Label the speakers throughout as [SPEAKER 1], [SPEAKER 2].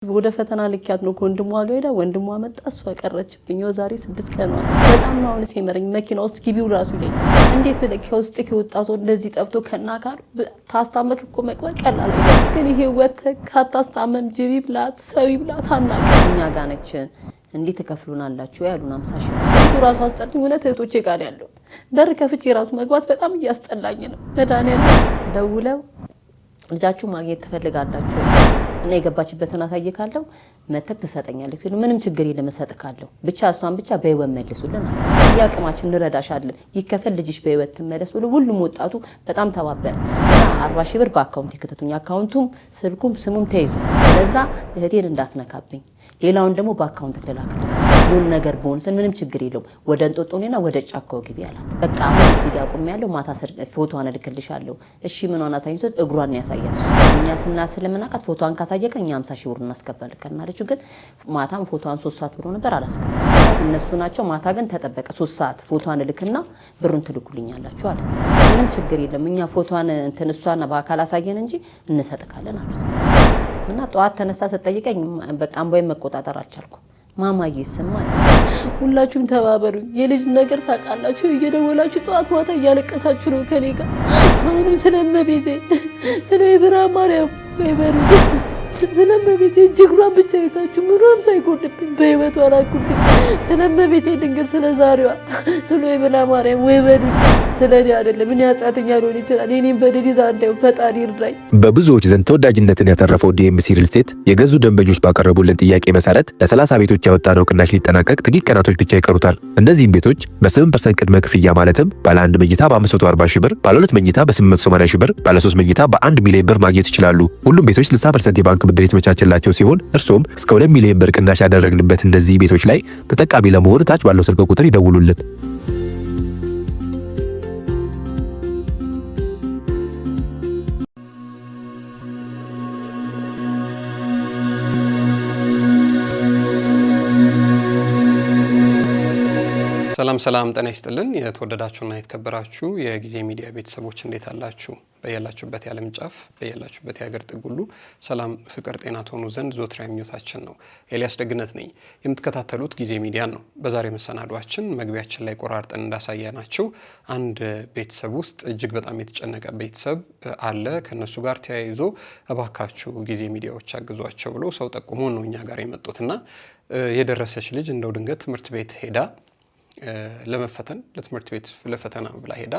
[SPEAKER 1] ወደ ፈተና ልክያት ነው ወንድሟ ጋር ሄዳ ወንድሟ መጣ እሷ ቀረችብኝ ዛሬ 6 ቀን ነው በጣም ነው አሁን ሲመረኝ መኪና ውስጥ ግቢው ራሱ ይለኝ እንዴት ብለክ ውስጥ ከወጣ ሰው እንደዚህ ጠፍቶ ከናካር ታስታመክ እኮ መቅበል ቀላል ግን ይሄ ወተ ካታስታመም ጅቢ ብላት ሰዊ ብላት አናቀኛ ጋር ነች እንዴት ተከፍሉናላችሁ ያሉን 50 ሺህ ራሱ አስጠልኝ ሁለት እህቶቼ ጋር ያለው በር ከፍቼ ራሱ መግባት በጣም እያስጠላኝ ነው መዳኒያ ደውለው ልጃችሁ ማግኘት ተፈልጋላችሁ እና የገባችበትን አሳይካለሁ መተክ ተሰጠኛለች ሲሉ ምንም ችግር የለም ሰጥካለሁ ብቻ እሷን ብቻ በህይወት መልሱልን ያቀማችን እንረዳሻለን ይከፈል ልጅሽ በህይወት ተመለስ ብሎ ሁሉም ወጣቱ በጣም ተባበረ 40 ሺህ ብር በአካውንት ይከተቱኝ አካውንቱም ስልኩም ስሙም ተይዞ ስለዛ እህቴን እንዳትነካብኝ ሌላውን ደግሞ በአካውንት ተከላከለ ሁሉ ነገር ቦንስ ምንም ችግር የለም ወደ እንጦጦኔና ወደ ጫካው ግቢ አላት በቃ እዚህ ጋር ቆም ያለው ማታ ፎቶዋን ልክልሻለሁ እሺ ምን ሆነ ሳይንሶት እግሯን ያሳያል እኛ ስለምናቃት ፎቶዋን ካሳየከኝ 50 ሺህ ብር እናስከፈልከና አለችው ግን ማታም ፎቶዋን 3 ሰዓት ብሎ ነበር አላስከፈልኩም እነሱ ናቸው ማታ ግን ተጠበቀ 3 ሰዓት ፎቶዋን ልክና ብሩን ትልኩልኛላችሁ አለ ምንም ችግር የለም እኛ ፎቶዋን እንተነሷና በአካል አሳየን እንጂ እንሰጥካለን አሉት እና ጧት ተነሳ ሰጠይቀኝ በቃ አንቦይ መቆጣጠር አልቻልኩም ማማዬ ይሰማል ሁላችሁም ተባበሩ የልጅ ነገር ታቃላችሁ እየደወላችሁ ጧት ማታ ያለቀሳችሁ ነው ከኔ ጋር አሁንም ስለመቤቴ ስለ ኢብራ ማርያም ወይበሩ ስለመቤቴ ጅግሯን ብቻ ይዛችሁ ምንም ሳይጎድብኝ በህይወቷ አላኩልኝ ስለመቤቴ ድንግል ስለዛሬዋ ስለ ኢብራ ማርያም ወይበሩ ስለኔ አይደለም ምን ያጻተኛ ሊሆን ይችላል እኔም በደሊዛ እንደው ፈጣሪ ይርዳኝ
[SPEAKER 2] በብዙዎች ዘንድ ተወዳጅነትን ያተረፈው ዲኤምሲ ሪል ስቴት የገዙ ደንበኞች ባቀረቡልን ጥያቄ መሰረት ለ30 ቤቶች ያወጣነው ቅናሽ ሊጠናቀቅ ጥቂት ቀናቶች ብቻ ይቀሩታል እነዚህም ቤቶች በ8% ቅድመ ክፍያ ማለትም ባለ 1 መኝታ በ540 ሺህ ብር ባለ 2 መኝታ በ880 ሺህ ብር ባለ 3 መኝታ በ1 ሚሊዮን ብር ማግኘት ይችላሉ ሁሉም ቤቶች 60% የባንክ ብድር የተመቻቸላቸው ሲሆን እርሶም እስከ 2 ሚሊዮን ብር ቅናሽ ያደረግንበት እነዚህ ቤቶች ላይ ተጠቃሚ ለመሆን ታች ባለው ስልክ ቁጥር ይደውሉልን
[SPEAKER 3] ሰላም ጤና ይስጥልን የተወደዳችሁና የተከበራችሁ የጊዜ ሚዲያ ቤተሰቦች እንዴት አላችሁ በእያላችሁበት የዓለም ጫፍ በእያላችሁበት የሀገር ጥግ ሁሉ ሰላም ፍቅር ጤና ተሆኑ ዘንድ ዞትራ ምኞታችን ነው ኤልያስ ደግነት ነኝ የምትከታተሉት ጊዜ ሚዲያ ነው በዛሬ መሰናዷችን መግቢያችን ላይ ቆራርጠን እንዳሳያናችሁ አንድ ቤተሰብ ውስጥ እጅግ በጣም የተጨነቀ ቤተሰብ አለ ከነሱ ጋር ተያይዞ እባካችሁ ጊዜ ሚዲያዎች አግዟቸው ብሎ ሰው ጠቁሞ ነው እኛ ጋር የመጡትና የደረሰች ልጅ እንደው ድንገት ትምህርት ቤት ሄዳ ለመፈተን ለትምህርት ቤት ለፈተና ብላ ሄዳ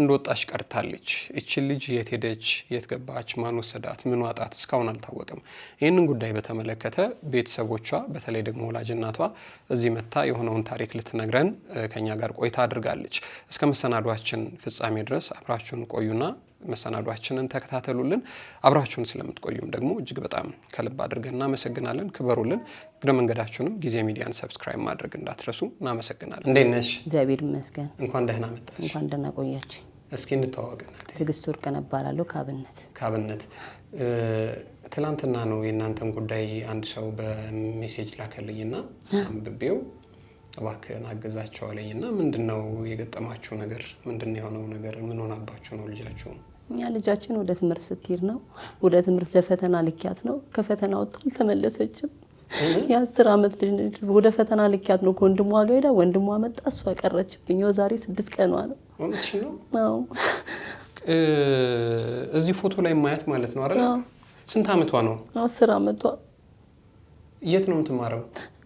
[SPEAKER 3] እንደወጣች ቀርታለች እቺ ልጅ የት ሄደች የት ገባች ማን ወሰዳት ምን ዋጣት እስካሁን አልታወቀም ይሄንን ጉዳይ በተመለከተ ቤተሰቦቿ በተለይ ደግሞ ወላጅ እናቷ እዚህ መታ የሆነውን ታሪክ ልትነግረን ከኛ ጋር ቆይታ አድርጋለች እስከ መሰናዷችን ፍጻሜ ድረስ አብራችሁን ቆዩና መሰናዷችንን ተከታተሉልን አብራችሁን ስለምትቆዩም ደግሞ እጅግ በጣም ከልብ አድርገን እናመሰግናለን ክበሩልን ግረ መንገዳችሁንም ጊዜ ሚዲያን ሰብስክራይብ ማድረግ እንዳትረሱ እናመሰግናለን እንዴት ነሽ
[SPEAKER 1] እግዚአብሔር ይመስገን
[SPEAKER 3] እንኳን ደህና መጣሽ
[SPEAKER 1] እንኳን ደህና ቆያችሁ
[SPEAKER 3] እስኪ እንተዋወቅና
[SPEAKER 1] ትግስት ወርቅ ነባራለሁ ካብነት
[SPEAKER 3] ትላንትና ነው የናንተን ጉዳይ አንድ ሰው በሜሴጅ ላከልኝና አንብቤው እባክህን አገዛቸው አለኝና ምንድነው የገጠማችሁ ነገር ምንድነው የሆነው ነገር ምን ሆናባችሁ ነው ልጃችሁ
[SPEAKER 1] እኛ ልጃችን ወደ ትምህርት ስትሄድ ነው ወደ ትምህርት ለፈተና ልክያት ነው ከፈተና ወጣል ተመለሰችም የ10 አመት ልጅ ወደ ፈተና ልክያት ነው ወንድሟ ጋር ሄዳ ወንድሟ መጣ እሷ ቀረችብኝ ዛሬ 6 ቀን ነው
[SPEAKER 3] እውነትሽ ነው
[SPEAKER 1] አዎ
[SPEAKER 3] እዚህ ፎቶ ላይ ማየት ማለት ነው አይደል ስንት አመቷ ነው
[SPEAKER 1] 10 አመቷ
[SPEAKER 3] የት ነው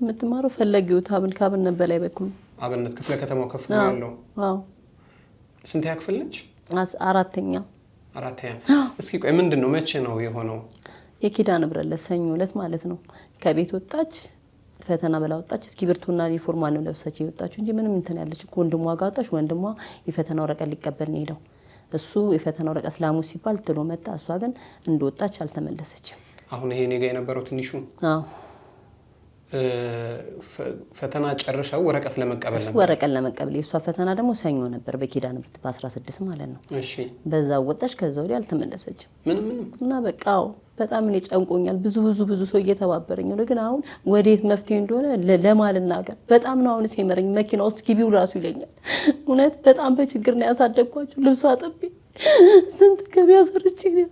[SPEAKER 3] የምትማረው
[SPEAKER 1] ፈለጊው ታብን ካብን በላይ በኩል
[SPEAKER 3] አብነት ክፍለ ከተማው ከፍ ያለው
[SPEAKER 1] አዎ
[SPEAKER 3] ስንት ያክፍል ነች
[SPEAKER 1] አራተኛ
[SPEAKER 3] እስኪ ቆይ ምንድነው መቼ ነው የሆነው
[SPEAKER 1] የኪዳን ብረት ለሰኞ ዕለት ማለት ነው ከቤት ወጣች ፈተና በላ ወጣች እስኪብርቱና ዩኒፎርም ነው ለብሳች የወጣች እንጂ ምንም እንትን ያለች ወንድሟ ጋር ወጣች ወንድሟ የፈተና ወረቀት ሊቀበል ነው ሄደው እሱ የፈተና ወረቀት ላሙ ሲባል ጥሎ መጣ እሷ ግን እንደወጣች አልተመለሰችም
[SPEAKER 3] አሁን ይሄ ነገ የነበረው ትንሹ
[SPEAKER 1] አዎ
[SPEAKER 3] ፈተና ጨርሰው ወረቀት
[SPEAKER 1] ለመቀበል የሷ ፈተና ደግሞ ሰኞ ነበር በኪዳን ብት በ16 ማለት ነው
[SPEAKER 3] እሺ
[SPEAKER 1] በዛው ወጣች ከዛው ላይ አልተመለሰችም
[SPEAKER 3] ምንም
[SPEAKER 1] እና በቃው በጣም እኔ ጨንቆኛል ብዙ ሰው እየተባበረኝ ነው ግን አሁን ወዴት መፍትሄ እንደሆነ ለማልናገር በጣም ነው አሁን ሲመረኝ መኪና ውስጥ ግቢው ራሱ ይለኛል እውነት በጣም በችግር ነው ያሳደግኳችሁ ልብስ አጥቤ ስንት ገበያ ሰርቼ ነው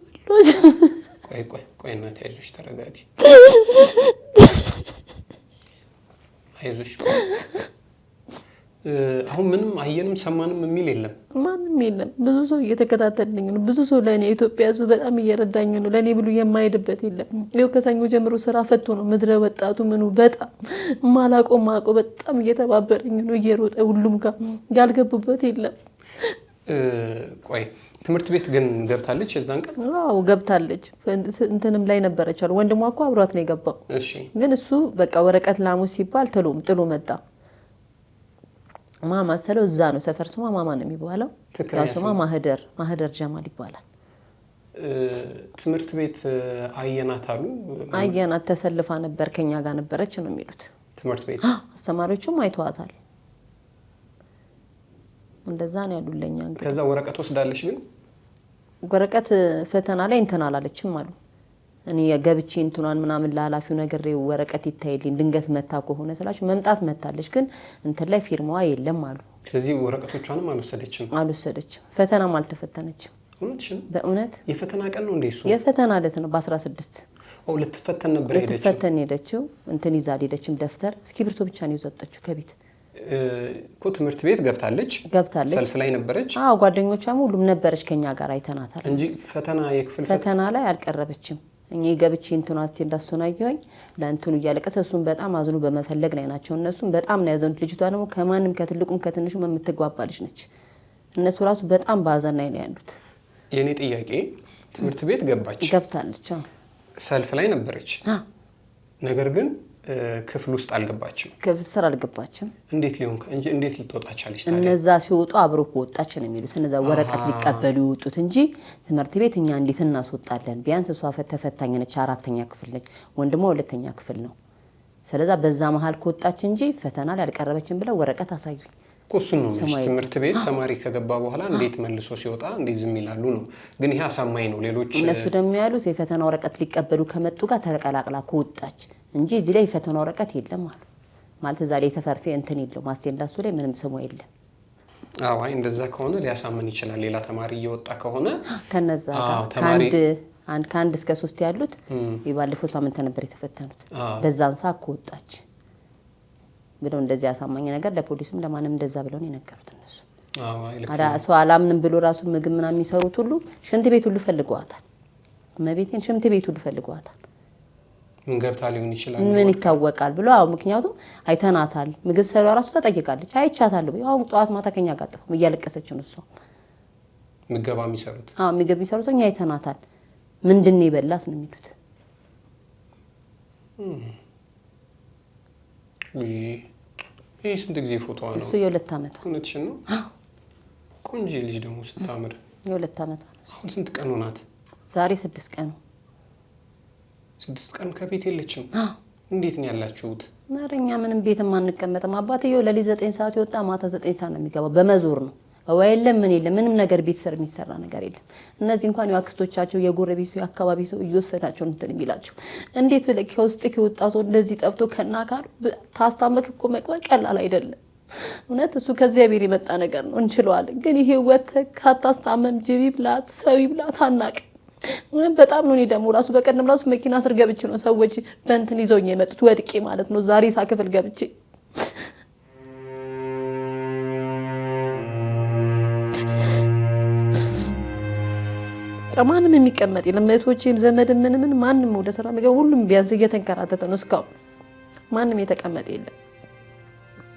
[SPEAKER 3] ቆይ እናቴ አይዞሽ ተረጋጊ አይዞሽ አሁን ምንም አየንም ሰማንም የሚል የለም
[SPEAKER 1] ማንም የለም ብዙ ሰው እየተከታተለኝ ነው ብዙ ሰው ለኔ ኢትዮጵያ ህዝብ በጣም እየረዳኝ ነው ለኔ ብሉ የማይሄድበት የለም ይኸው ከሰኞ ጀምሮ ስራ ፈቶ ነው ምድረ ወጣቱ ምኑ በጣም ማቆ በጣም እየተባበረኝ ነው እየሮጠ ሁሉም ጋር ያልገቡበት የለም
[SPEAKER 3] ቆይ ትምህርት ቤት ግን ገብታለች የዛን ቀን
[SPEAKER 1] አዎ ገብታለች እንትንም ላይ ነበረች አሉ ወንድሟ እኮ አብሯት ነው የገባው
[SPEAKER 3] እሺ ግን
[SPEAKER 1] እሱ በቃ ወረቀት ላሙስ ሲባል ጥሎ መጣ ማማ ሰለው እዛ ነው ሰፈር ስሟ ማማ ነው የሚባለው ያው ስሟ ማህደር ጀማል ይባላል
[SPEAKER 3] ትምህርት ቤት አየናት አሉ
[SPEAKER 1] አየናት ተሰልፋ ነበር ከኛ ጋር ነበረች ነው የሚሉት
[SPEAKER 3] ትምህርት ቤት
[SPEAKER 1] አስተማሪዎቹም አይተዋታል እንደዛ ነው ያሉልኛ እንግዲህ
[SPEAKER 3] ከዛ ወረቀት ወስዳለች ግን
[SPEAKER 1] ወረቀት ፈተና ላይ እንተና አላለችም አሉ እኔ የገብቼ እንቱናን ምናምን ለኃላፊው ነገር ወረቀት ይታይልኝ ድንገት መታ ከሆነ ስላችሁ መምጣት መታለች ግን እንትን ላይ ፊርማዋ የለም አሉ
[SPEAKER 3] ስለዚህ ወረቀቶቿንም
[SPEAKER 1] አልወሰደችም ፈተናም አልተፈተነችም በእውነት
[SPEAKER 3] የፈተና ቀን ነው እንደሱ
[SPEAKER 1] የፈተና ዕለት ነው በ16
[SPEAKER 3] ልትፈተን ነበር
[SPEAKER 1] ሄደችው እንትን ይዛል ሄደችም ደፍተር እስክሪብቶ ብቻ ነው ይዘጣችሁ ከቤት
[SPEAKER 3] እኮ ትምህርት ቤት ገብታለች ሰልፍ ላይ ነበረች
[SPEAKER 1] አዎ ጓደኞቿም ሁሉም ነበረች ከኛ ጋር አይተናታል
[SPEAKER 3] እንጂ ፈተና
[SPEAKER 1] ላይ አልቀረበችም እኛ ገብቼ እንቱን አስቲ እንዳስሆናየኝ ለእንቱን እያለቀሰ እሱን በጣም አዝኑ በመፈለግ ላይ ናቸው እነሱም በጣም ነው ያዘኑት ልጅቷ ደግሞ ከማንም ከትልቁም ከትንሹም የምትግባባልሽ ነች እነሱ ራሱ በጣም ባዘን ላይ ነው ያሉት
[SPEAKER 3] የኔ ጥያቄ ትምህርት ቤት
[SPEAKER 1] ገብታለች
[SPEAKER 3] ሰልፍ ላይ ነበረች ነገር ግን ክፍል ውስጥ አልገባችም
[SPEAKER 1] ክፍል ስራ አልገባችም
[SPEAKER 3] እንዴት ሊሆን እንጂ እንዴት ልትወጣ ቻለች ታዲያ
[SPEAKER 1] እነዛ ሲወጡ አብሮ ወጣች ነው የሚሉት እነዛ ወረቀት ሊቀበሉ ይወጡት እንጂ ትምህርት ቤት እኛ እንዴት እናስወጣለን ቢያንስ እሷ ተፈታኝ ነች 4ኛ ክፍል ነች ወንድሟ 2ኛ ክፍል ነው ስለዚህ በዛ መሃል ከወጣች እንጂ ፈተና ላይ አልቀረበችም ብለው ወረቀት አሳዩኝ
[SPEAKER 3] ኮሱን ነው ትምህርት ቤት ተማሪ ከገባ በኋላ እንዴት መልሶ ሲወጣ እንዴት ዝም ይላሉ ነው ግን ይሄ አሳማኝ ነው ሌሎች
[SPEAKER 1] እነሱ ደግሞ ያሉት የፈተና ወረቀት ሊቀበሉ ከመጡ ጋር ተቀላቅላ ከወጣች እንጂ እዚህ ላይ ፈተና ወረቀት የለም አሉ ማለት እዛ ላይ ተፈርፌ እንትን የለው ማስቴንዳሱ ላይ ምንም ስሙ የለም
[SPEAKER 3] አይ እንደዛ ከሆነ ሊያሳምን ይችላል ሌላ ተማሪ እየወጣ ከሆነ
[SPEAKER 1] ከነዛ ከአንድ እስከ 3 ያሉት ባለፈው ሳምንት ነበር የተፈተኑት በዛን ሰዓት ከወጣች ብለው እንደዚህ አሳማኝ ነገር ለፖሊስም ለማንም እንደዛ ብለው ነው የነገሩት እነሱ ሰው አላምንም ብሎ ራሱ ምግብ ምናምን የሚሰሩት ሁሉ ሽንት ቤት ሁሉ ፈልገዋታል መቤቴን ሽንት ቤት ሁሉ ፈልገዋታል
[SPEAKER 3] ምን ገብታ ሊሆን ይችላል
[SPEAKER 1] ምን ይታወቃል ብሎ ምክንያቱም አይተናታል ምግብ ሰሪዋ ራሱ ተጠይቃለች አይቻታለሁ ያው ጧት ማታ ከኛ ጋር ጥፋም እያለቀሰች ነው እሷ
[SPEAKER 3] ምግብ የሚሰሩት
[SPEAKER 1] ምግብ የሚሰሩት እኛ አይተናታል ምንድነው ይበላት ነው የሚሉት
[SPEAKER 3] ይሄ ስንት ጊዜ ፎቶ ነው
[SPEAKER 1] እሱ የ2 አመቷ
[SPEAKER 3] እውነትሽ ነው ቆንጆ ልጅ ደግሞ ስታምር
[SPEAKER 1] የ2 አመቷ
[SPEAKER 3] አሁን ስንት ቀን ሆናት
[SPEAKER 1] ዛሬ 6 ቀን
[SPEAKER 3] 6 ቀን ከቤት የለችም እንዴት ነው ያላችሁት
[SPEAKER 1] ናረኛ ምንም ቤት ማንቀመጥም አባትየው ለሊ 9 ሰዓት ይወጣ ማታ 9 ሰዓት ነው የሚገባው በመዞር ነው ወይለም ምን የለም ምንም ነገር ቤት ስር የሚሰራ ነገር የለም እነዚህ እንኳን ያክስቶቻቸው የጎረቤት ሰው አካባቢ ሰው እየወሰዳቸው እንትን የሚላቸው እንዴት ብለህ ከውስጥ ከወጣ ሰው እንደዚህ ጠፍቶ ከናካር ታስታመክ እኮ መቅበል ቀላል አይደለም እውነት እሱ ከዚያ ቤት የመጣ ነገር ነው እንችለዋለን ግን ይሄ ወተህ ካታስታመም ጅቢ ብላት ሰው ይብላት አናቅ በጣም ነው እኔ ደግሞ ራሱ በቀደም ራሱ መኪና ስር ገብቼ ነው ሰዎች በእንትን ይዘውኝ የመጡት ወድቄ ማለት ነው ዛሬ ሳክፍል ገብቼ ማንም የሚቀመጥ የለም እህቶቼም ዘመድ ምን ማንም ወደ ስራ መገብ ሁሉም ቢያንስ እየተንከራተተ ነው እስካሁን ማንም የተቀመጠ የለም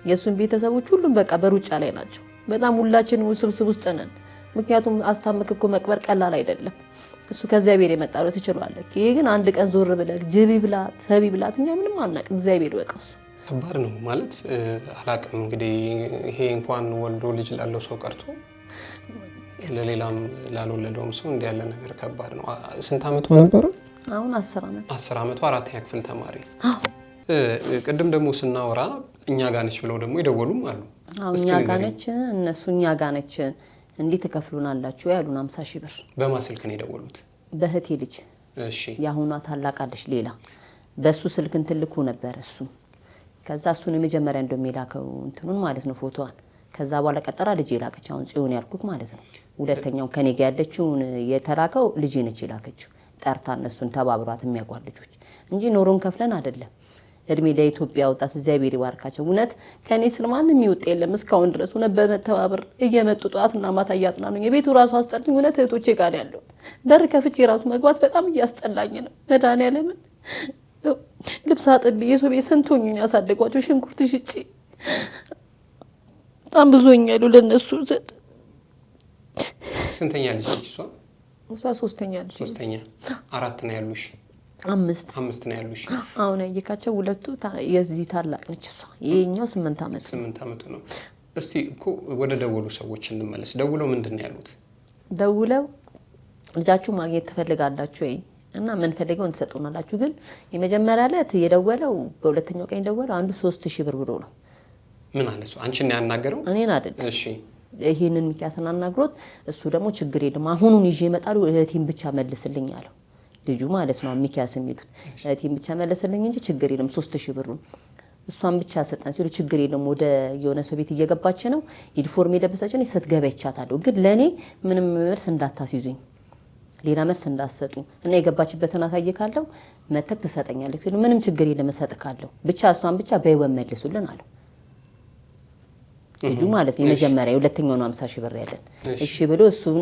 [SPEAKER 1] የሱን ቤተሰቦች ሁሉም በቃ በሩጫ ላይ ናቸው በጣም ሁላችንም ውስብስብ ውስጥ ነን ምክንያቱም አስታመክ እኮ መቅበር ቀላል አይደለም እሱ ከዚያ ቤት የመጣ ነው ትችላለህ ይሄ ግን አንድ ቀን ዞር ብለህ ጅቢ ብላት ሰቢ ብላት እኛ ምንም አናቅ እግዚአብሔር ወቀሱ
[SPEAKER 3] ከባድ ነው ማለት አላቅም እንግዲህ ይሄ እንኳን ወልዶ ልጅ ላለው ሰው ቀርቶ ለሌላም ላልወለደውም ሰው እንዲህ ያለ ነገር ከባድ ነው ስንት አመቷ ነበር
[SPEAKER 1] አሁን 10
[SPEAKER 3] አመቷ 4ኛ ክፍል ተማሪ ቅድም ደግሞ ስናወራ እኛ ጋር ነች ብለው ደግሞ ይደወሉም አሉ
[SPEAKER 1] እኛ ጋር ነች እነሱ እኛ ጋር ነች እንዴ ተከፍሉናላችሁ ያሉን 50,000 ብር
[SPEAKER 3] በማስልክ ነው የደወሉት
[SPEAKER 1] በህቴ ልጅ
[SPEAKER 3] እሺ
[SPEAKER 1] ያሁኗ ታላቃለች ሌላ በሱ ስልክ እንትን ልኩ ነበር እሱ ከዛ እሱን የመጀመሪያ እንደሚላከው እንትኑን ማለት ነው ፎቶዋን ከዛ በኋላ ቀጠራ ልጅ ይላከች አሁን ጽዮን ያልኩት ማለት ነው ሁለተኛው ከኔ ጋር ያለችው የተላከው ልጅ ነች ይላከችው ጠርታ እነሱን ተባብሯት የሚያጓር ልጆች እንጂ ኖሮን ከፍለን አይደለም። እድሜ ለኢትዮጵያ ወጣት እግዚአብሔር ይባርካቸው። እውነት ከኔ ስር ማንም ይወጥ የለም እስካሁን ድረስ እውነት በመተባበር እየመጡ ጧትና ማታ እያጽናኑኝ የቤቱ ራሱ አስጠልኝ። እውነት እህቶቼ ጋር ያለሁት በር ከፍቼ ራሱ መግባት በጣም እያስጠላኝ ነው። መድኃኒዓለምን ልብስ አጥቤ የሰው ቤት ስንቶኝ ያሳደጓቸው ሽንኩርት ሽጬ በጣም ብዙኛሉ ለነሱ ዘንድ።
[SPEAKER 3] ስንተኛ ልጅ እሷ?
[SPEAKER 1] እሷ ሶስተኛ ልጅ።
[SPEAKER 3] ሶስተኛ። አራት ነው ያሉሽ? አምስት ነው ያሉሽ።
[SPEAKER 1] አሁን ያየካቸው ሁለቱ የዚህ ታላቅ ነች እሷ። ይሄኛው 8 ዓመት
[SPEAKER 3] 8 ዓመቱ ነው። እስቲ እኮ ወደ ደወሉ ሰዎች እንመለስ። ደውለው ምንድን ነው ያሉት?
[SPEAKER 1] ደውለው ልጃችሁ ማግኘት ትፈልጋላችሁ ወይ እና ምን ፈልገው እንሰጡናላችሁ። ግን የመጀመሪያ ዕለት የደወለው በሁለተኛው ቀን የደወለው አንዱ 3000 ብር ብሎ ነው።
[SPEAKER 3] ምን አለ እሱ? አንቺን ነው ያናገረው?
[SPEAKER 1] እኔን አይደለም።
[SPEAKER 3] እሺ
[SPEAKER 1] ይሄንን ሚኪያስን አናግሮት እሱ ደግሞ ችግር የለም አሁኑን ይዤ እመጣለሁ እህቴን ብቻ መልስልኝ አለው። ልጁ ማለት ነው ሚኪያስ የሚሉት። እህቴን ብቻ መልስልኝ እንጂ ችግር የለም 3000 ብሩን እሷን ብቻ ሰጠን ሲሉ ችግር የለም ወደ የሆነ ሰው ቤት እየገባች ነው ዩኒፎርም የለበሰች ነው ስትገባ ይቻታለሁ። ግን ለኔ ምንም መልስ እንዳታስይዙኝ ሌላ መልስ እንዳትሰጡ እና የገባችበትን አሳይካለሁ መተክ ትሰጠኛለች ሲሉ ምንም ችግር የለም እሰጥካለሁ ብቻ እሷን ብቻ በይወን መልሱልን አለው። ልጁ ማለት ነው የመጀመሪያ የሁለተኛው ነው 50000 ብር ያለን። እሺ ብሎ እሱን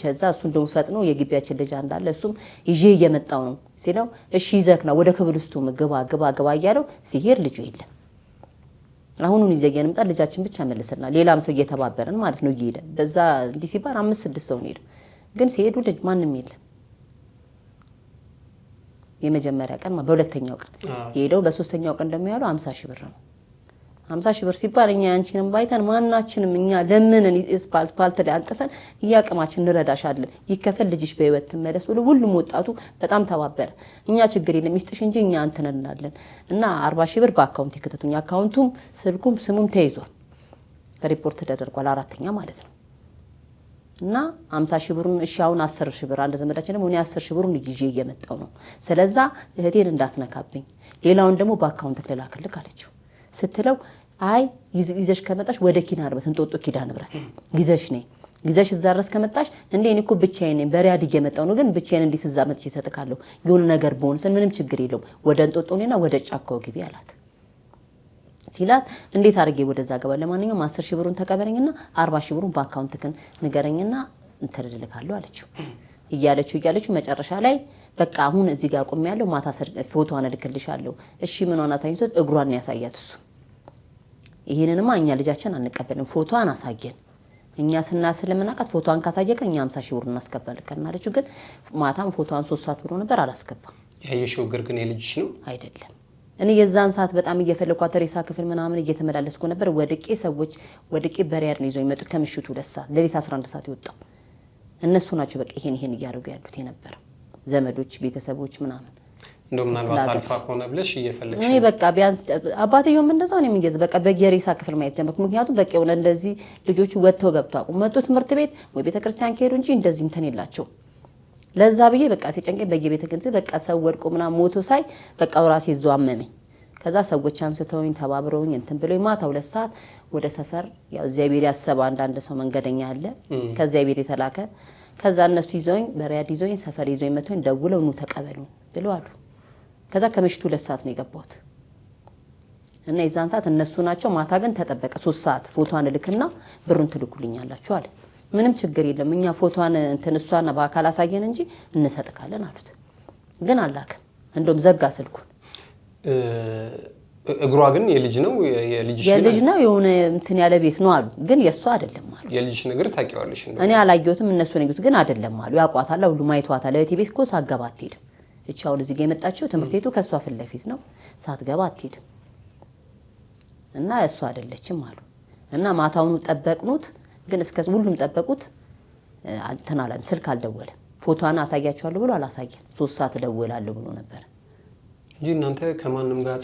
[SPEAKER 1] ቸዛ እሱን ደው ፈጥኖ የግቢያችን ልጅ እንዳለ እሱም ይዤ እየመጣው ነው ሲለው እሺ ይዘክና ወደ ክፍል ውስጥ ግባ እያለው ሲሄድ ልጁ የለም። አሁኑን ይዘየን መጣ ልጃችን ብቻ መልሰና ሌላም ሰው እየተባበረን ማለት ነው እየሄደ በዛ እንዲህ ሲባል 5-6 ሰው ነው። ግን ሲሄዱ ልጅ ማንም የለም። የመጀመሪያ ቀን በሁለተኛው ቀን የሄደው በሶስተኛው ቀን ደግሞ ያለው 50000 ብር ነው። 50000 ብር ሲባል እኛ አንቺንም ባይተን ማናችንም እኛ ለምንን ስፓልት ላይ አንጥፈን እያቀማችን እንረዳሻለን ይከፈል ልጅሽ በህይወት ተመለስ ብሎ ሁሉም ወጣቱ በጣም ተባበረ። እኛ ችግር የለም ይስጥሽ እንጂ እኛ አንተን እንላለን እና 40000 ብር በአካውንት ይከተቱኝ። አካውንቱም ስልኩም ስሙም ተይዟል ሪፖርት ተደርጓል። አራተኛ ማለት ነው እና 50000 ብሩን እሺ አሁን 10000 ብር አንድ ዘመዳችን ደግሞ እኔ 10000 ብሩን ይዤ እየመጣው ነው ስለዛ እህቴን እንዳትነካብኝ ሌላውን ደግሞ በአካውንት ልላክልክ አለችው። ስትለው አይ ይዘሽ ከመጣሽ ወደ ኪዳነምህረት እንጦጦ ኪዳነምህረት ይዘሽ ነኝ ይዘሽ እዛ ድረስ ከመጣሽ እንዴ እኔ እኮ ብቻዬን ነኝ በሪያድ እየመጣው ነው ግን ብቻዬን እንዴት እዛ መጥቼ እሰጥካለሁ የሆነ ነገር ቦንስን ምንም ችግር የለውም ወደ እንጦጦ ነኝና ወደ ጫካው ግቢ አላት። ሲላት እንዴት አድርጌ ወደዛ ገባ ለማንኛውም 10000 ብሩን ተቀበለኝና 40000 ብሩን በአካውንትክን ንገረኝና እንተደልካለሁ አለችው። እያለችው መጨረሻ ላይ በቃ አሁን እዚህ ጋር ቆም ያለው ማታ ፎቶዋን እልክልሻለሁ እሺ ምንዋን አሳይቶት እግሯን ያሳያት እሱ። ይሄንንማ እኛ ልጃችን አንቀበልም ፎቶዋን አሳየን እኛ ስለምናቃት ፎቶዋን ካሳየከ እኛ 50000 ብር እናስቀበልከና አለችው። ግን ማታም ፎቶዋን 3 ሰዓት ብሎ ነበር አላስገባም።
[SPEAKER 3] ያየሽው እግር ግን የልጅሽ ነው
[SPEAKER 1] አይደለም። እኔ የዛን ሰዓት በጣም እየፈለኳት ሬሳ ክፍል ምናምን እየተመላለስኩ ነበር። ወድቄ በሪያድ ነው ይዘው ይመጡ ከምሽቱ 2 ሰዓት ሌሊት 11 ሰዓት ይወጣው እነሱ ናቸው በቃ ይሄን እያደረጉ ያሉት የነበር ዘመዶች ቤተሰቦች ምናምን
[SPEAKER 3] እንደው ምናልባት አልፋ ሆነ ብለሽ እየፈለግሽ
[SPEAKER 1] እኔ በቃ ቢያንስ አባቴው ምን እንደዛው ነው የሚገዝ በቃ በየሬሳ ክፍል ማየት ጀመርኩ። ምክንያቱም በቃ የሆነ እንደዚህ ልጆቹ ወጥተው ገብተው አቁ መጡ ትምህርት ቤት ወይ ቤተክርስቲያን ከሄዱ እንጂ እንደዚህ እንትን የላቸው። ለዛ ብዬ በቃ ሲጨንቀኝ በየቤተ ክርስቲያን በቃ ሰው ወድቆ ምናምን ሞቶ ሳይ በቃ ራሴ ይዘው አመመኝ። ከዛ ሰዎች አንስተውኝ ተባብረውኝ እንትን ብሎኝ ማታ 2 ሰዓት ወደ ሰፈር ያው እግዚአብሔር ያሰበ አንዳንድ ሰው መንገደኛ አለ ከዚያ ቤት የተላከ ከዛ እነሱ ይዘውኝ በሪያድ ይዘውኝ ሰፈር ይዘውኝ መተውኝ ደውለው ኑ ተቀበሉ ብለው አሉ። ከዛ ከምሽቱ 2 ሰዓት ነው የገባሁት እና የዛን ሰዓት እነሱ ናቸው። ማታ ግን ተጠበቀ 3 ሰዓት ፎቶዋን ልክና ብሩን ትልኩልኛላችሁ አለ። ምንም ችግር የለም እኛ ፎቶዋን እንትን እሷና በአካል አሳየን እንጂ እንሰጥካለን አሉት። ግን አላከም እንደውም ዘጋ ስልኩን።
[SPEAKER 3] እግሯ ግን የልጅ ነው
[SPEAKER 1] የልጅ ነው የሆነ እንትን ያለ ቤት ነው አሉ። ግን የሷ አይደለም አሉ።
[SPEAKER 3] የልጅ ነገር ታውቂዋለሽ እንዴ?
[SPEAKER 1] እኔ አላየሁትም እነሱ ነው ግን አይደለም አሉ። ያቋታል ሁሉ ማይቷታል። ለቤት ቤት እኮ ሳትገባ አትሄድም። እቻው ለዚህ ጋር የመጣችው ትምህርት ቤቱ ከሷ ፊት ለፊት ነው ሳትገባ አትሄድም እና እሷ አይደለችም አሉ። እና ማታውኑ ጠበቅኑት ግን እስከ ሁሉም ጠበቁት አልተናለም። ስልክ አልደወለም። ፎቶዋን አሳያቸዋለሁ ብሎ አላሳየን። 3 ሰዓት ደውላለሁ ብሎ ነበር
[SPEAKER 3] እንጂ እናንተ ከማንም ጋር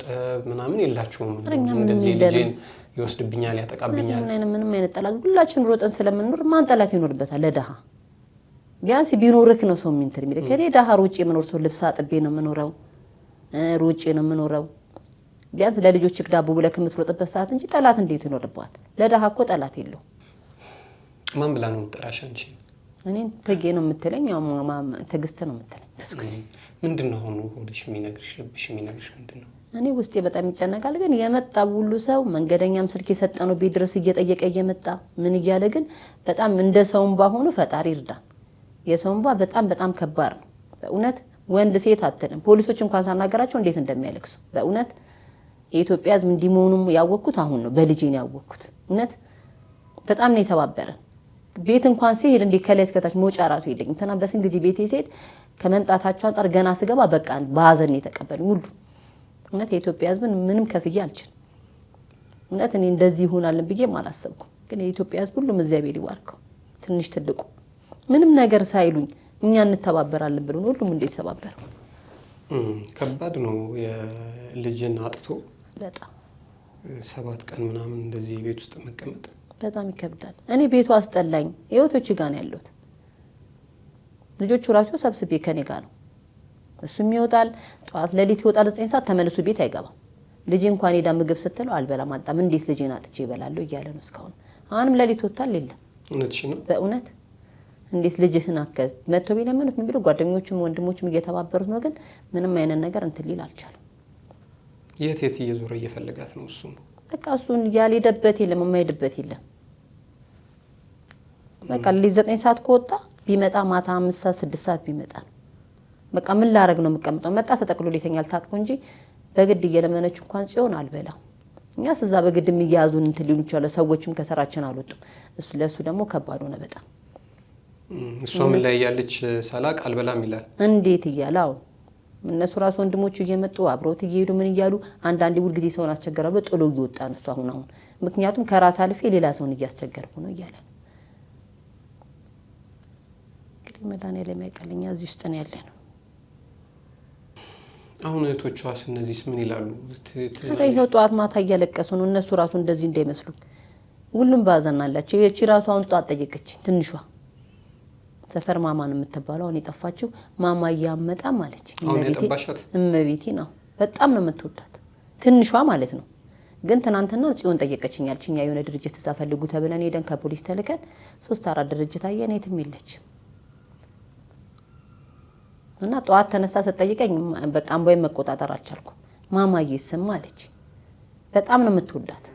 [SPEAKER 3] ምናምን የላችሁም። እንደዚህ ልጅን ይወስድብኛል ያጠቃብኛል
[SPEAKER 1] ምንም አይነት ጠላት ሁላችን ሮጠን ስለምንኖር ማን ጠላት ይኖርበታል? ለደሃ ቢያንስ ቢኖርክ ነው ሰው ምን ተርሚል ከኔ ደሃ ሩጭ የምኖር ሰው ልብስ አጥቤ ነው የምኖረው ሩጭ ነው የምኖረው። ቢያንስ ለልጆች ዳቦ ብለህ ከምትሮጥበት ሰዓት እንጂ ጠላት እንዴት ይኖርባል? ለደሃ እኮ ጠላት የለው።
[SPEAKER 3] ማን ብላ ነው ጥራሽ አንቺ?
[SPEAKER 1] እኔን ተጌ ነው የምትለኝ ያው ማማ ትግስት ነው የምትለኝ ብዙ ጊዜ
[SPEAKER 3] ምንድነው ሆኖ ሆድሽ የሚነግርሽ ልብሽ የሚነግርሽ ምንድነው
[SPEAKER 1] እኔ ውስጤ በጣም ይጨነቃል ግን የመጣ ሁሉ ሰው መንገደኛም ስልክ የሰጠነው ቤት ድረስ እየጠየቀ እየመጣ ምን እያለ ግን በጣም እንደ ሰውም ባሆኑ ፈጣሪ ይርዳን የሰውም በጣም ከባድ ነው በእውነት ወንድ ሴት አትልም ፖሊሶች እንኳን ሳናገራቸው እንዴት እንደሚያለቅሱ በእውነት የኢትዮጵያ ሕዝብ እንዲሞኑም ያወኩት አሁን ነው በልጄ ነው ያወኩት እውነት በጣም ነው የተባበረን ቤት እንኳን ሲሄድ እንደ ከላይ እስከታች ሞጫ ራሱ ይልኝ እንትና በስን ጊዜ ቤቴ ሲሄድ ከመምጣታቸው አንፃር ገና ስገባ በቃ ባዘን የተቀበሉኝ ሁሉ እውነት የኢትዮጵያ ሕዝብን ምንም ከፍዬ አልችል እውነት እኔ እንደዚህ ይሆናል ብዬ አላሰብኩም ግን የኢትዮጵያ ሕዝብ ሁሉም እግዚአብሔር ይባርከው ትንሽ ትልቁ ምንም ነገር ሳይሉኝ እኛ እንተባበራለን ብሎ ሁሉም እንደይሰባበር
[SPEAKER 3] ከባድ ነው የልጅን አጥቶ
[SPEAKER 1] በጣም
[SPEAKER 3] 7 ቀን ምናምን እንደዚህ ቤት ውስጥ መቀመጥ
[SPEAKER 1] በጣም ይከብዳል እኔ ቤቱ አስጠላኝ ህይወቶች ጋር ነው ያሉት ልጆቹ ራሱ ሰብስቤ ከኔ ጋር ነው እሱም ይወጣል ጧት ለሊት ይወጣል 9 ሰዓት ተመልሶ ቤት አይገባም ልጅ እንኳን ሄዳ ምግብ ስትለው አልበላም አጣም እንዴት ልጅን አጥቼ ይበላል እያለ ነው እስካሁን አሁንም ለሊት ወጣል የለም
[SPEAKER 3] እውነትሽ ነው
[SPEAKER 1] በእውነት እንዴት ልጅህን አከ መጥቶ ቢለምኑት ምን ቢሉ ጓደኞቹም ወንድሞቹም እየተባበሩት ነው ግን ምንም አይነት ነገር እንትን ሊል አልቻለም
[SPEAKER 3] የት እየዞረ እየፈለጋት ነው እሱ
[SPEAKER 1] በቃ እሱን ያልሄደበት የለም የማይሄድበት የለም በቃ ለሊት 9 ሰዓት ከወጣ ቢመጣ ማታ 5 ሰዓት 6 ሰዓት ቢመጣ ነው በቃ ምን ላረግ ነው መቀመጠው መጣ ተጠቅሎ ሊተኛል ታጥቆ እንጂ በግድ እየለመነች እንኳን ጽዮን አልበላ እኛስ እዛ በግድም እያያዙን እንትን ሊሉ ይችላል ሰዎችም ከሰራችን አልወጡም እሱ ለሱ ደግሞ ከባድ ሆነ በጣም
[SPEAKER 3] እሷ ምን ላይ ያለች ሳላቅ አልበላም ይላል
[SPEAKER 1] እንዴት ይያላው እነሱ ራስ ወንድሞቹ እየመጡ አብሮት እየሄዱ ምን ይያሉ አንዳንዴ ሁሉ ጊዜ ሰውን አስቸገራሉ ጥሎ ይወጣ ነው እሱ አሁን ምክንያቱም ከራስ አልፌ ሌላ ሰውን እያስቸገርኩ ነው ይያለ እንግዲህ መዳን ለማይቀልኛ እዚህ ውስጥ ነው ያለነው
[SPEAKER 3] አሁን እህቶቿስ እነዚህስ ምን ይላሉ
[SPEAKER 1] ይሄው ጧት ማታ እያለቀሱ ነው እነሱ ራሱ እንደዚህ እንዳይመስሉ ሁሉም ባዘናላችሁ እቺ ራሱ አሁን ጧት ጠየቀች ትንሿ ሰፈር ማማን የምትባለው አሁን የጠፋችው ማማ ያመጣ ማለች እመቤቴ ነው በጣም ነው የምትወዳት ትንሿ ማለት ነው ግን ትናንትና ጽዮን ጠየቀችኝ አልችኛ የሆነ ድርጅት ተሳፈልጉ ተብለን ሄደን ከፖሊስ ተልከን 3-4 ድርጅት አየን የትም የለች እና ጧት ተነሳ ስትጠይቀኝ በቃ አንባይ መቆጣጠር አልቻልኩም ማማዬ ስም አለች በጣም ነው የምትወዳት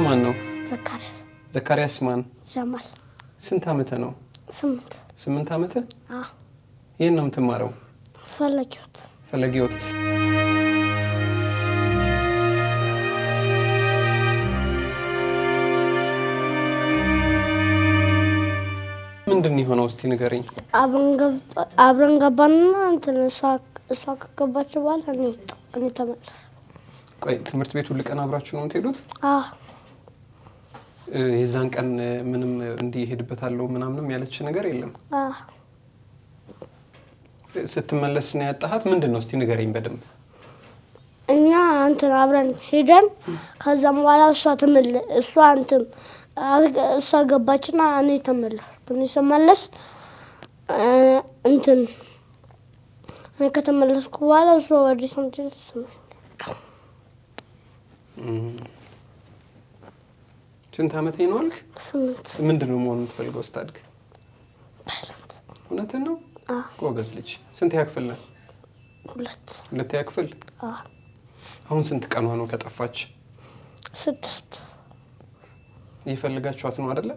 [SPEAKER 3] ማን ነው
[SPEAKER 4] ዘካሪያስ
[SPEAKER 3] ማን
[SPEAKER 4] ጀማል
[SPEAKER 3] ስንት አመት ነው 8 አመት ይሄን ነው የምትማረው ፈለጊዎት ምንድን ነው የሆነው እስቲ ንገረኝ
[SPEAKER 4] አብረን ገባንና እንትን እሷ ከገባች በኋላ እኔ ተመለስኩ
[SPEAKER 3] ቆይ ትምህርት ቤቱ ልቀን አብራችሁ ነው የምትሄዱት የዛን ቀን ምንም እንዲሄድበታለው ምናምንም ያለች ነገር የለም ስትመለስ ነው ያጣሃት ምንድነው እስቲ ንገረኝ በደንብ
[SPEAKER 4] እኛ እንትን አብረን ሄደን ከዛም በኋላ እሷ ገባችና እኔ ተመለስኩ እኔ ስመለስ እንትን እኔ ከተመለስኩ በኋላ እሷ ወደ ሰምተስ
[SPEAKER 3] ስንት አመት ነው አልክ
[SPEAKER 4] 8
[SPEAKER 3] ምንድነው መሆን የምትፈልገው ስታድግ
[SPEAKER 4] ፓይለት
[SPEAKER 3] እውነትህን ነው ጎበዝ ልጅ ስንት ያክፍል ነው 2 ያክፍል አሁን ስንት ቀን ሆኖ ከጠፋች
[SPEAKER 4] 6
[SPEAKER 3] ይፈልጋችኋት ነው አይደለ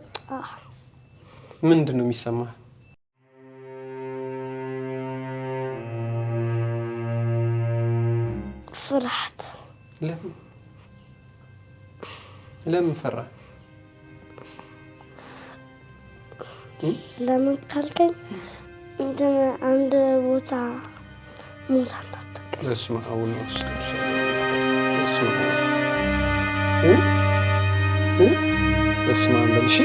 [SPEAKER 3] ምንድነው የሚሰማህ
[SPEAKER 4] ፍርሃት
[SPEAKER 3] ለምን ፈራ
[SPEAKER 4] ለምን ካልከኝ እንትን አንድ ቦታ ሙታናት
[SPEAKER 3] ለስማ አሁን ወስከሽ ለስማ ለሺ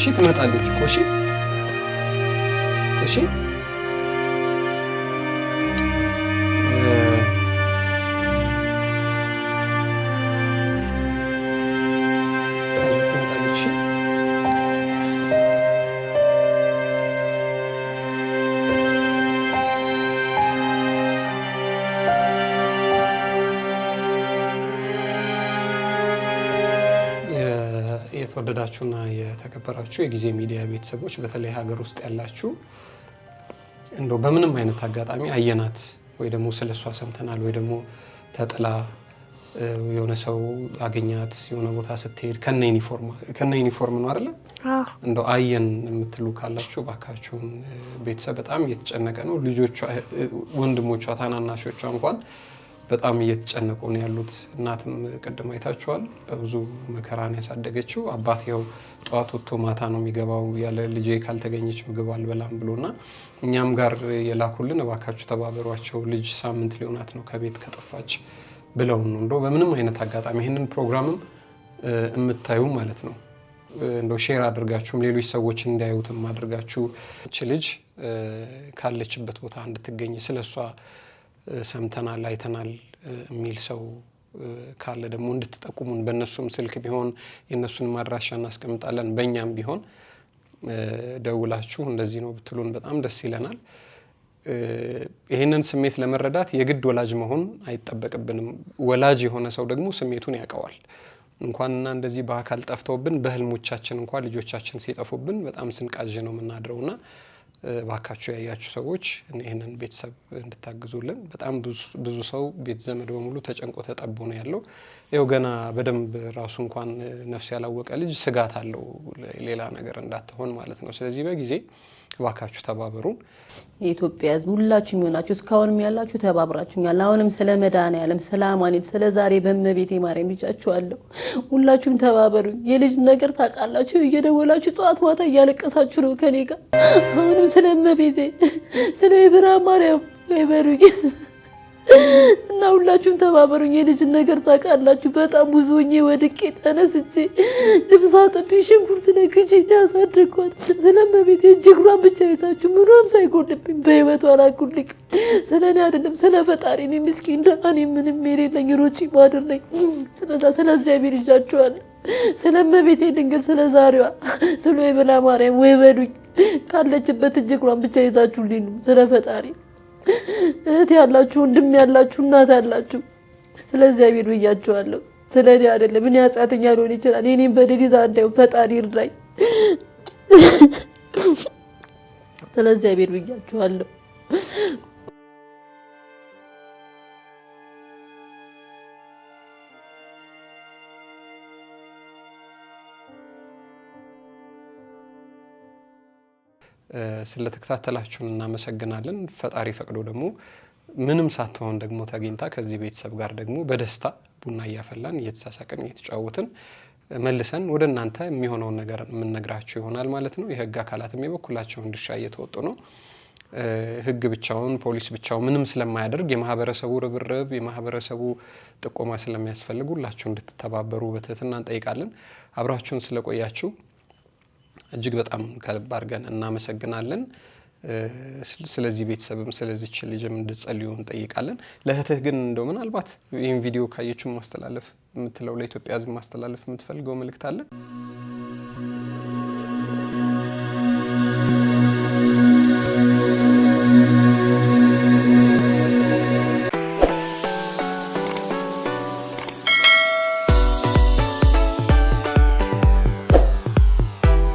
[SPEAKER 3] ሺ ትመጣለች እኮ እሺ የተወደዳችሁና የተከበራችሁ የጊዜ ሚዲያ ቤተሰቦች በተለይ ሀገር ውስጥ ያላችሁ እንደው በምንም አይነት አጋጣሚ አየናት ወይ ደግሞ ስለሷ ሰምተናል ወይ ደግሞ ተጥላ የሆነ ሰው አገኛት የሆነ ቦታ ስትሄድ ከነ ዩኒፎርም ነው አይደል? እንደው አየን የምትሉ ካላችሁ ባካችሁን ቤተሰብ በጣም እየተጨነቀ ነው። ልጆቿ፣ ወንድሞቿ፣ ታናናሾቿ እንኳን በጣም እየተጨነቁ ነው ያሉት። እናትም ቅድም አይታችኋል በብዙ መከራን ያሳደገችው። አባት ያው ጠዋት ወጥቶ ማታ ነው የሚገባው ያለ ልጄ ካልተገኘች ምግብ አልበላም ብሎና እኛም ጋር የላኩልን እባካችሁ ተባበሯቸው ልጅ ሳምንት ሊሆናት ነው ከቤት ከጠፋች ብለው ነው። እንደው በምንም አይነት አጋጣሚ ይሄንን ፕሮግራምም የምታዩ ማለት ነው እንደው ሼር አድርጋችሁም ሌሎች ሰዎች እንዲያዩትም አድርጋችሁ እቺ ልጅ ካለችበት ቦታ እንድትገኝ ስለሷ ሰምተናል አይተናል የሚል ሰው ካለ ደግሞ እንድትጠቁሙን በእነሱም ስልክ ቢሆን የእነሱን ማድራሻ እናስቀምጣለን። በእኛም ቢሆን ደውላችሁ እንደዚህ ነው ብትሉን በጣም ደስ ይለናል። ይህንን ስሜት ለመረዳት የግድ ወላጅ መሆን አይጠበቅብንም። ወላጅ የሆነ ሰው ደግሞ ስሜቱን ያውቀዋል። እንኳንና እንደዚህ በአካል ጠፍተውብን በህልሞቻችን እንኳን ልጆቻችን ሲጠፉብን በጣም ስንቃዥ ነው የምናድረውና ባካችሁ ያያችሁ ሰዎች ይሄንን ቤተሰብ እንድታግዙልን። በጣም ብዙ ሰው ቤት ዘመድ በሙሉ ተጨንቆ ተጠቦ ነው ያለው። ይኸው ገና በደንብ ራሱ እንኳን ነፍስ ያላወቀ ልጅ ስጋት አለው ሌላ ነገር እንዳትሆን ማለት ነው። ስለዚህ በጊዜ ባካችሁ ተባበሩን።
[SPEAKER 1] የኢትዮጵያ ሕዝብ ሁላችሁም ሆናችሁ እስካሁንም ያላችሁ ተባብራችሁኛል። አሁንም ስለ መድኃኔዓለም ስለ አማኑኤል ስለ ዛሬ በእመቤቴ ማርያም ብቻችኋለሁ። ሁላችሁም ተባበሩኝ። የልጅ ነገር ታውቃላችሁ፣ እየደወላችሁ ጠዋት ማታ እያለቀሳችሁ ነው ከኔ ጋር። አሁንም ስለ እመቤቴ ስለ የብርሃን ማርያም ይበሩኝ እና ሁላችሁም ተባበሩኝ። የልጅ ነገር ታውቃላችሁ፣ በጣም ብዙ ሆኜ ወድቄ ተነስቼ ልብስ አጥቤ ሽንኩርት ነክቼ ያሳደግኳት ስለ እመቤቴ እጅግሯን ብቻ ይዛችሁ ምንም ሳይጎልብኝ በህይወቷ ላኩልኝ። ስለ እኔ አይደለም ስለ ፈጣሪ እኔ ምስኪን ደሃ ነኝ፣ ምንም የሌለኝ ሮጪ ማድር ነኝ። ስለ እግዚአብሔር ይዣችኋለሁ። ስለ እመቤቴ ድንግል ስለ ዛሬዋ ስለ የብርሃን ማርያም ወይ በሉኝ። ካለችበት እጅግሯን ብቻ ይዛችሁልኝ ነው ስለ ፈጣሪ። እህት ያላችሁ ወንድም ያላችሁ እናት ያላችሁ ስለ እግዚአብሔር ብያችኋለሁ። ስለ እኔ አይደለም። እኔ ኃጢአተኛ ሊሆን ይችላል። የኔን በደል ይዛ እንዳይሆን ፈጣሪ ይርዳኝ። ስለ እግዚአብሔር ብያችኋለሁ።
[SPEAKER 3] ስለተከታተላችሁን እናመሰግናለን። ፈጣሪ ፈቅዶ ደግሞ ምንም ሳትሆን ደግሞ ተገኝታ ከዚህ ቤተሰብ ጋር ደግሞ በደስታ ቡና እያፈላን እየተሳሳቀን እየተጫወትን መልሰን ወደ እናንተ የሚሆነውን ነገር የምንነግራችሁ ይሆናል ማለት ነው። የህግ አካላትም የበኩላቸውን ድርሻ እየተወጡ ነው። ህግ ብቻውን ፖሊስ ብቻው ምንም ስለማያደርግ የማህበረሰቡ ርብርብ የማህበረሰቡ ጥቆማ ስለሚያስፈልግ ሁላችሁ እንድትተባበሩ በትህትና እንጠይቃለን። አብራችሁን ስለቆያችሁ እጅግ በጣም ከልብ አድርገን እናመሰግናለን። ስለዚህ ቤተሰብም ስለዚህች ልጅም እንድትጸልዩ እንጠይቃለን። ለእህትህ ግን እንደው ምናልባት ይህን ቪዲዮ ካየችሁ ማስተላለፍ የምትለው ለኢትዮጵያ ሕዝብ ማስተላለፍ የምትፈልገው መልእክት አለ?